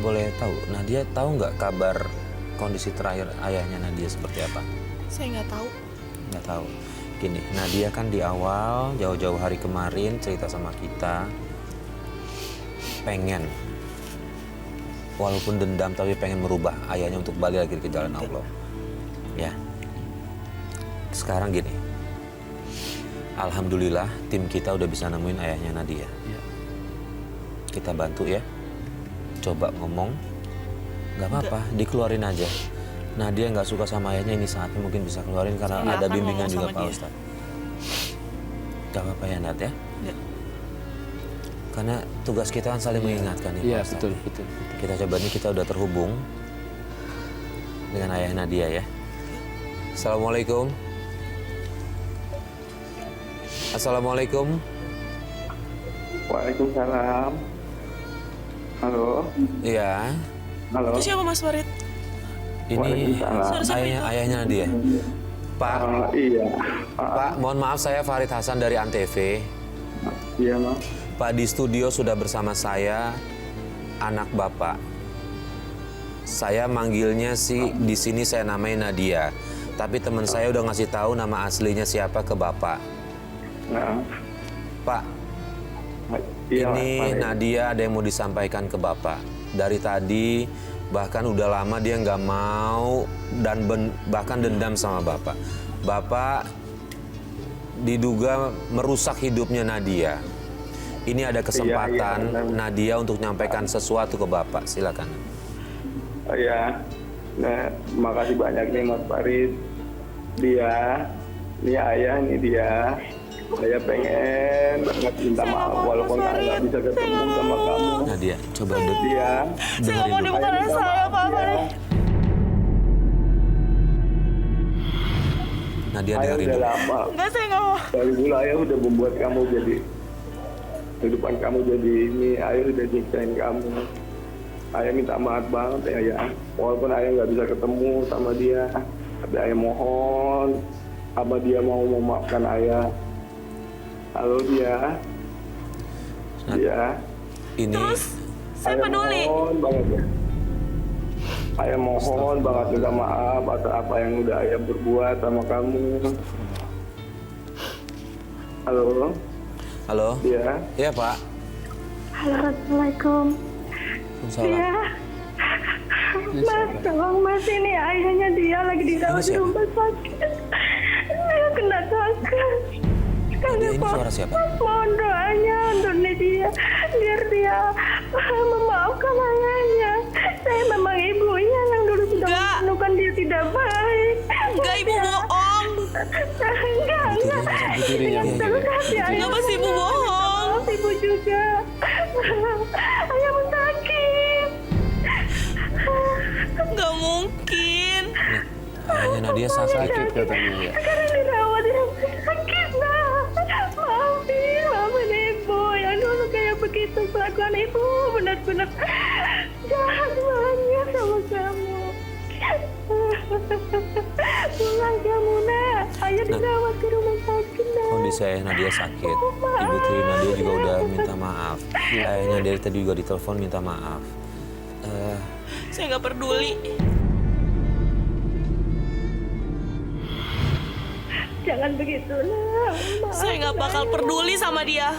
boleh tahu, Nadia tahu nggak kabar kondisi terakhir ayahnya Nadia seperti apa? Saya nggak tahu. Nggak tahu. Gini, Nadia kan di awal jauh-jauh hari kemarin cerita sama kita pengen, walaupun dendam tapi pengen merubah ayahnya untuk balik lagi ke jalan Allah. Ya. Sekarang gini, alhamdulillah tim kita udah bisa nemuin ayahnya Nadia. Ya. Kita bantu ya. Coba ngomong, nggak apa-apa, dikeluarin aja. Nadia nggak suka sama ayahnya, ini saatnya mungkin bisa keluarin karena Saya ada akan bimbingan ngomong juga sama Pak dia. Ustadz. Gak apa-apa ya Nat ya. Ya. Karena tugas kita kan saling mengingatkan nih Iya, Pak Ustadz. betul. Kita coba nih, kita udah terhubung dengan ayah Nadia ya. Assalamualaikum. Assalamualaikum. Waalaikumsalam. Halo. Iya, Halo. Itu siapa Mas Farid? ini Waalaikumsalam. ayahnya Nadia. Pak, Iya. Pak, mohon maaf saya Farid Hasan dari Antv. Iya, Mas. Pak, di studio sudah bersama saya anak Bapak. Saya manggilnya sih di sini saya namai Nadia. Tapi teman saya udah ngasih tahu nama aslinya siapa ke Bapak. Nah, Pak, iya, ini Mas. Nadia ada yang mau disampaikan ke Bapak. Dari tadi bahkan udah lama dia nggak mau dan bahkan dendam sama Bapak. Bapak diduga merusak hidupnya Nadia. Ini ada kesempatan Iya. Nadia untuk menyampaikan sesuatu ke Bapak. Silakan. Oh, iya. Nah, makasih banyak nih Mas Farid. Ini ayah, ini dia. Saya pengen banget minta Saya maaf nggak mau, walaupun Mas saya nggak Farid. bisa ketemu Saya nggak sama mau. kamu. Nadia, coba Dia, Saya nggak dengerin mau dulu. dibuka minta saya, maaf, Pak ya. Farid. Nadia Ayah dengerin udah dulu. lama. Enggak, saya nggak mau. Dari dulu ayah udah membuat kamu jadi kehidupan kamu jadi ini. Ayah udah nyiksain kamu. Ayah minta maaf banget ya. Walaupun ayah nggak bisa ketemu sama dia, tapi ayah mohon apa dia mau memaafkan ayah. Halo dia. Dia. Ini Terus, saya Ayah peduli. mohon banget ya. Ayah mohon banget minta maaf atas apa yang udah ayah berbuat sama kamu. Halo. halo. Dia. Iya Pak. Halo, Assalamualaikum. Waalaikumsalam. Ya, Mas, tolong Mas, ini ayahnya dia lagi dirawat di siapa? rumah sakit. Dia kena kanker. Nadia, ini suara siapa? Mohon doanya untuk dia, biar dia memaafkan ayahnya. Saya memang ibunya yang dulu sudah Enggak. menemukan dia tidak baik. Enggak, Ibu bohong. Enggak. Berdiri ya, Bu. Terus hati ayah. Kenapa sih Ibu bohong? Ibu juga. Ayah sakit. Nggak mungkin. Ayahnya Nadia Sakit katanya ya. Sekarang dirawat di rumah sakit, nah. Maafin ibu. Yang dulu kayak begitu kelakuan ibu. Benar-benar jahat banget sama kamu. Pulang kamu, nak. Ayah dirawat di rumah sakit, nak. Kondisi ayah Nadia sakit. Ibu tiri Nadia juga udah minta maaf. Ayahnya dari tadi juga ditelepon minta maaf. Saya nggak peduli. Jangan begitu, nak. Saya nggak bakal peduli sama dia.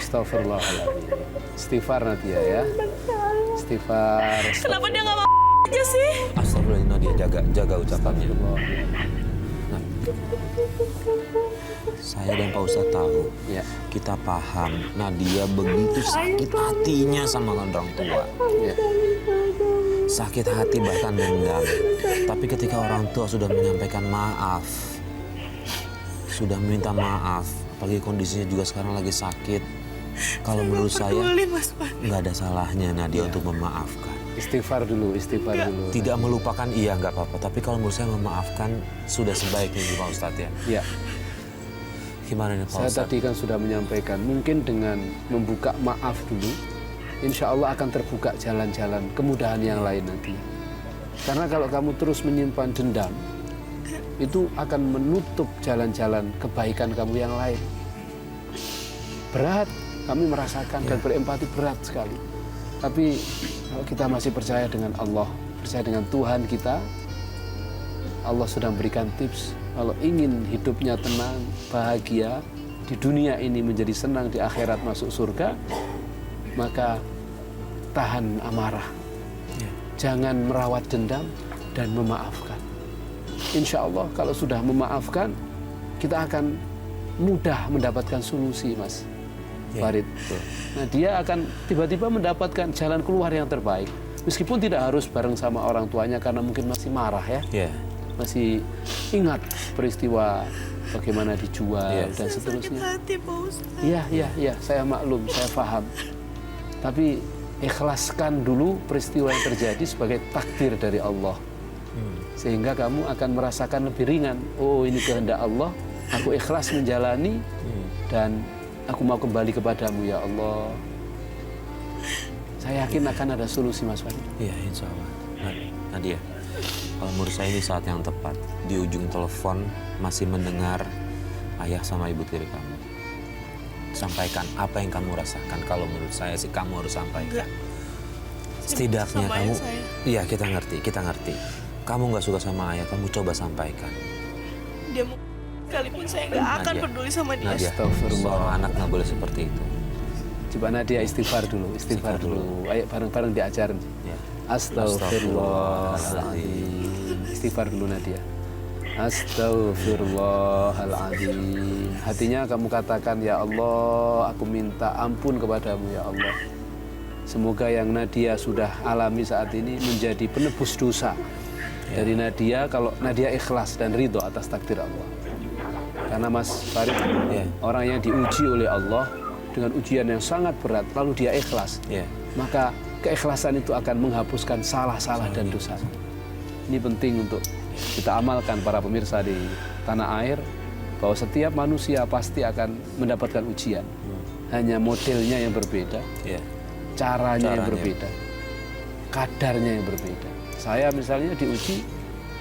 Astagfirullahaladzim. Istighfar Nadia ya. Istighfar. Kenapa dia nggak mau aja sih? Astagfirullah Nadia, jaga ucapannya. Nah, saya dan Pak Ustadz tahu, Ya. kita paham Nadia begitu sakit hatinya sama orang tua. Ya. Sakit hati bahkan dendam. Tapi ketika orang tua sudah menyampaikan maaf, sudah meminta maaf, apalagi kondisinya juga sekarang lagi sakit, kalau menurut saya Peduli Mas Farid. nggak ada salahnya Nadia untuk memaafkan. Istighfar dulu, istighfar dulu. Tidak melupakan iya nggak apa-apa, tapi kalau menurut saya memaafkan sudah sebaiknya Pak Ustadz ya. Ya. Gimana nih Pak Saya Ustadz? tadi kan sudah menyampaikan, mungkin dengan membuka maaf dulu, insya Allah akan terbuka jalan-jalan kemudahan yang lain nanti. Karena kalau kamu terus menyimpan dendam, itu akan menutup jalan-jalan kebaikan kamu yang lain. Berat, kami merasakan dan berempati berat sekali. Tapi kalau kita masih percaya dengan Allah, percaya dengan Tuhan kita, Allah sudah memberikan tips. Kalau ingin hidupnya tenang, bahagia, di dunia ini menjadi senang, di akhirat masuk surga, maka tahan amarah. Jangan merawat dendam dan memaafkan. Insya Allah kalau sudah memaafkan, kita akan mudah mendapatkan solusi, Mas Farid. Nah, dia akan tiba-tiba mendapatkan jalan keluar yang terbaik. Meskipun tidak harus bareng sama orang tuanya karena mungkin masih marah ya. Masih ingat peristiwa bagaimana dijual dan seterusnya. Sakit hati, Pak Ustadz. Iya, saya maklum, saya paham. Tapi ikhlaskan dulu peristiwa yang terjadi sebagai takdir dari Allah. Sehingga kamu akan merasakan lebih ringan. Oh, ini kehendak Allah, aku ikhlas menjalani dan aku mau kembali kepadamu ya Allah. Saya yakin akan ada solusi, Mas Farid. Iya, insya Allah. Nadia, kalau menurut saya ini saat yang tepat. Di ujung telepon masih mendengar ayah sama ibu tiri kamu. Sampaikan apa yang kamu rasakan. Kalau menurut saya sih kamu harus sampaikan. Setidaknya Sama kamu, ayah saya. iya kita ngerti. Kamu nggak suka sama ayah, kamu coba sampaikan. Dia mau sekalipun saya nggak akan Nadia, peduli sama dia. Nadia, Astagfirullah. seorang anak nggak boleh seperti itu. Coba Nadia istighfar dulu. Ayo bareng-bareng diajarin. Ya. Astagfirullahaladzim. Istighfar dulu Nadia. Astagfirullahaladzim. Hatinya kamu katakan, ya Allah, aku minta ampun kepadamu ya Allah. Semoga yang Nadia sudah alami saat ini menjadi penebus dosa dari Nadia, kalau Nadia ikhlas dan ridho atas takdir Allah. Karena Mas Farid, orang yang diuji oleh Allah dengan ujian yang sangat berat, lalu dia ikhlas, maka keikhlasan itu akan menghapuskan salah-salah dan dosa. Ini penting untuk kita amalkan para pemirsa di tanah air, bahwa setiap manusia pasti akan mendapatkan ujian. Hanya modelnya yang berbeda, caranya yang berbeda, kadarnya yang berbeda. Saya misalnya diuji,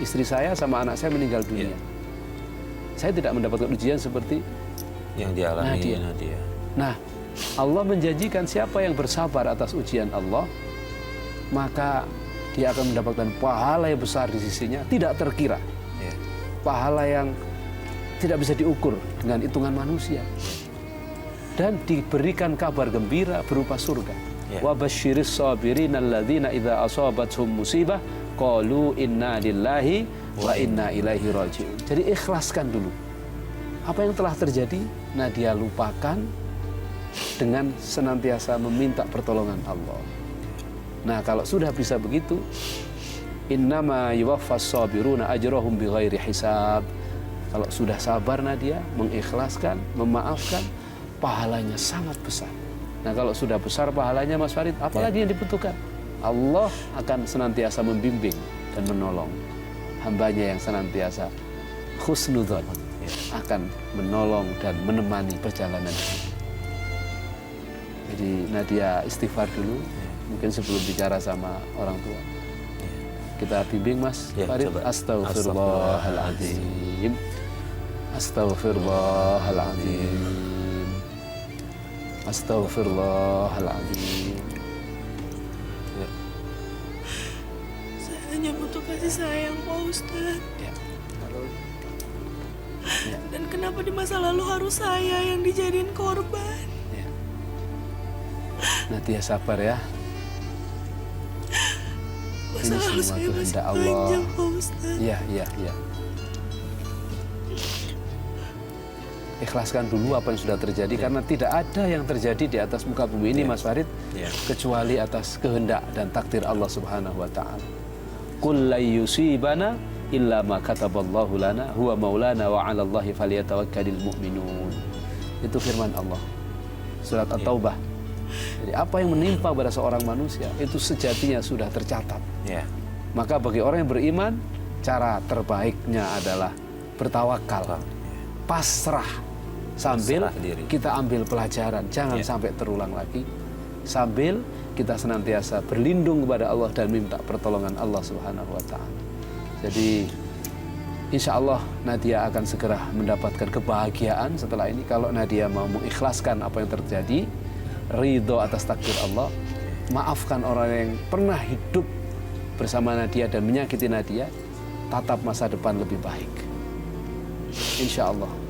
istri saya sama anak saya meninggal dunia. Saya tidak mendapatkan ujian seperti yang dialami Nadia. Nah, Allah menjanjikan siapa yang bersabar atas ujian Allah, maka dia akan mendapatkan pahala yang besar di sisinya, tidak terkira. Pahala yang tidak bisa diukur dengan hitungan manusia. Dan diberikan kabar gembira berupa surga. Wa basyiris sabirin alladzina idza asabathum musibah qalu inna lillahi wa inna ilaihi raji'un. Jadi ikhlaskan dulu. Apa yang telah terjadi, Nadia lupakan dengan senantiasa meminta pertolongan Allah. Nah, kalau sudah bisa begitu, innama yuwaffas sabiruna ajrahum bighairi hisab. Kalau sudah sabar Nadia, mengikhlaskan, memaafkan, pahalanya sangat besar. Nah, kalau sudah besar pahalanya Mas Farid, apalagi yang dibutuhkan? Allah akan senantiasa membimbing dan menolong hambanya yang senantiasa husnudzon, akan menolong dan menemani perjalanan hidup. Jadi Nadia istighfar dulu, mungkin sebelum bicara sama orang tua. Kita bimbing Mas Farid. Astagfirullahaladzim. Astagfirullahaladzim. Astagfirullahaladzim. Saya hanya butuh kasih sayang, Pak Ustadz. Dan kenapa di masa lalu harus saya yang dijadiin korban? Nadia sabar ya. Masa Ini lalu semua saya masih kehendak Allah. panjang, Pak Ustadz. Iya. Ikhlaskan dulu apa yang sudah terjadi, karena tidak ada yang terjadi di atas muka bumi ini Mas Farid kecuali atas kehendak dan takdir Allah Subhanahu wa taala. Qul la yusibana illa ma kataballahu lana huwa maulana wa 'ala Allahi falyatawakkalul mu'minun. Itu firman Allah. Surat At-Taubah. Jadi apa yang menimpa pada seorang manusia itu sejatinya sudah tercatat. Maka bagi orang yang beriman, cara terbaiknya adalah bertawakal, pasrah, sambil kita ambil pelajaran, jangan sampai terulang lagi, sambil kita senantiasa berlindung kepada Allah dan minta pertolongan Allah Subhanahu wa taala. Jadi insya Allah Nadia akan segera mendapatkan kebahagiaan setelah ini kalau Nadia mau mengikhlaskan apa yang terjadi, ridho atas takdir Allah, maafkan orang yang pernah hidup bersama Nadia dan menyakiti Nadia, tatap masa depan lebih baik. Insya Allah.